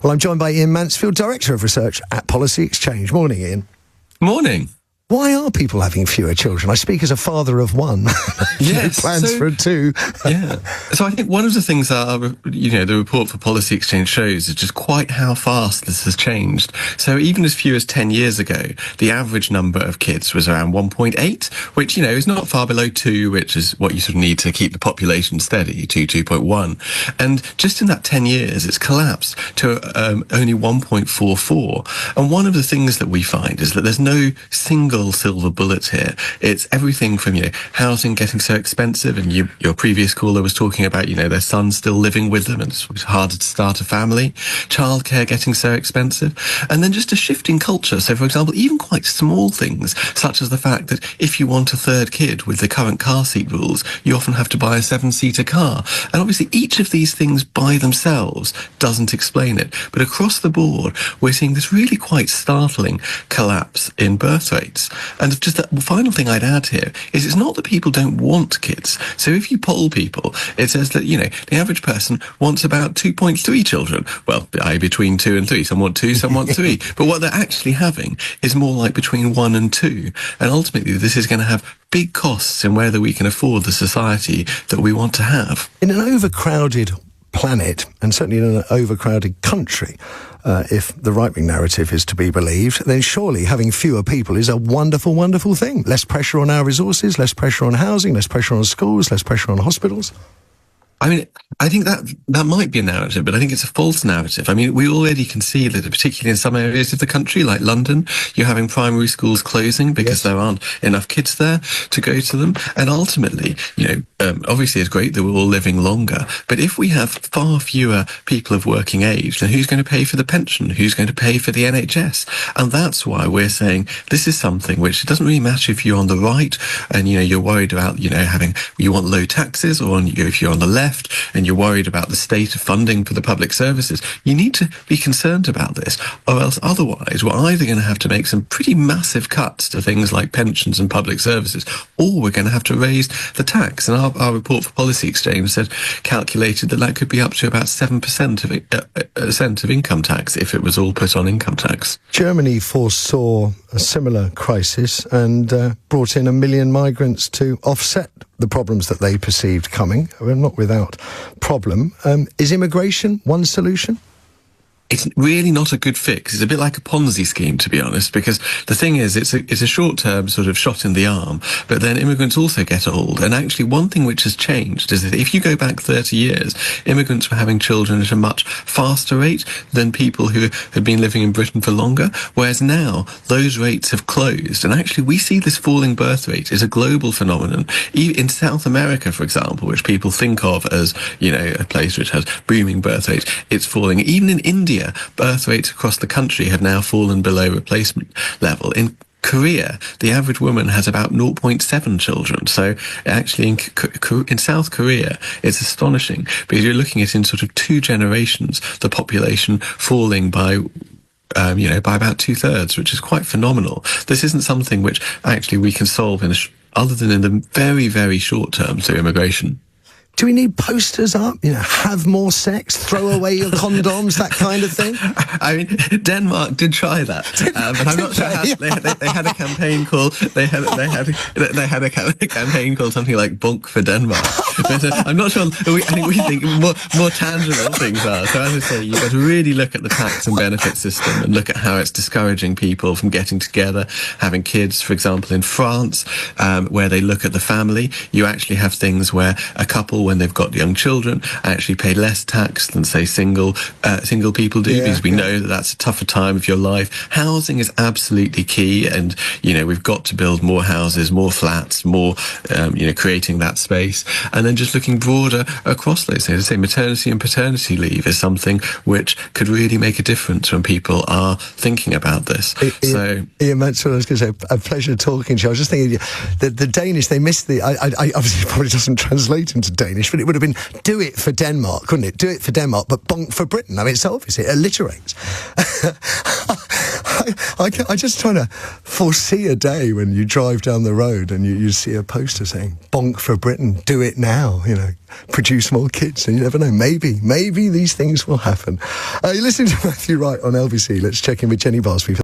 Well, I'm joined by Iain Mansfield, Director of Research at Policy Exchange. Morning, Iain. Morning. Why are people having fewer children? I speak as a father of one. Yes. Plans for two. Yeah. So I think one of the things that the report for Policy Exchange shows is just quite how fast this has changed. So even as few as 10 years ago, the average number of kids was around 1.8, which, is not far below 2, which is what you sort of need to keep the population steady, 2.1. And just in that 10 years, it's collapsed to only 1.44. And one of the things that we find is that there's no single silver bullet here. It's everything from, housing getting so expensive, and your previous caller was talking about, their son still living with them and it's harder to start a family, childcare getting so expensive, and then just a shifting culture. So, for example, even quite small things, such as the fact that if you want a third kid with the current car seat rules, you often have to buy a 7-seater car. And obviously each of these things by themselves doesn't explain it. But across the board, we're seeing this really quite startling collapse in birth rates. And just the final thing I'd add here is it's not that people don't want kids. So if you poll people, it says that, the average person wants about 2.3 children. Well, between 2 and 3. Some want 2, some want 3. But what they're actually having is more like between 1 and 2. And ultimately, this is going to have big costs in whether we can afford the society that we want to have. In an overcrowded planet, and certainly in an overcrowded country, if the right-wing narrative is to be believed, then surely having fewer people is a wonderful, wonderful thing. Less pressure on our resources, less pressure on housing, less pressure on schools, less pressure on hospitals. I think that might be a narrative, but I think it's a false narrative. We already can see that, particularly in some areas of the country, like London, you're having primary schools closing because there aren't enough kids there to go to them. And ultimately, obviously it's great that we're all living longer, but if we have far fewer people of working age, then who's going to pay for the pension? Who's going to pay for the NHS? And that's why we're saying this is something which it doesn't really matter if you're on the right and, you're worried about, you want low taxes, or if you're on the left and you're worried about the state of funding for the public services. You need to be concerned about this, or else otherwise we're either going to have to make some pretty massive cuts to things like pensions and public services, or we're going to have to raise the tax. And our report for Policy Exchange calculated that could be up to about 7% of income tax if it was all put on income tax. Germany foresaw a similar crisis and brought in 1 million migrants to offset the problems that they perceived coming. We're not without problem. Is immigration one solution? It's really not a good fix. It's a bit like a Ponzi scheme, to be honest, because the thing is, it's a short-term sort of shot in the arm, but then immigrants also get old. And actually, one thing which has changed is that if you go back 30 years, immigrants were having children at a much faster rate than people who had been living in Britain for longer, whereas now those rates have closed. And actually, we see this falling birth rate is a global phenomenon. In South America, for example, which people think of as, a place which has booming birth rates, it's falling. Even in India, birth rates across the country have now fallen below replacement level. In Korea, the average woman has about 0.7 children. So actually in South Korea, it's astonishing because you're looking at in sort of 2 generations, the population falling by about 2/3, which is quite phenomenal. This isn't something which actually we can solve other than in the very, very short term through immigration. Do we need posters up? Have more sex, throw away your condoms, that kind of thing? Denmark did try that, but I'm not sure how they had a campaign called they had a campaign called something like "Bonk for Denmark." But I'm not sure. I think we think more tangible things are. So as I say, you've got to really look at the tax and benefit system and look at how it's discouraging people from getting together, having kids. For example, in France, where they look at the family, you actually have things where a couple, when they've got young children, actually pay less tax than, say, single people do, because we know that that's a tougher time of your life. Housing is absolutely key, and we've got to build more houses, more flats, more creating that space, and then just looking broader across those things. As I say, maternity and paternity leave is something which could really make a difference when people are thinking about this. Iain Mansfield, I was going to say, a pleasure talking to you. I was just thinking, the Danish, they missed I obviously it probably doesn't translate into Danish, but it would have been do it for Denmark, couldn't it? Do it for Denmark, but bonk for Britain. It's obvious, it alliterates. I just trying to foresee a day when you drive down the road and you see a poster saying "Bonk for Britain, do it now." You know, produce more kids, and you never know. Maybe these things will happen. You're listening to Matthew Wright on LBC. Let's check in with Jenny Barsby.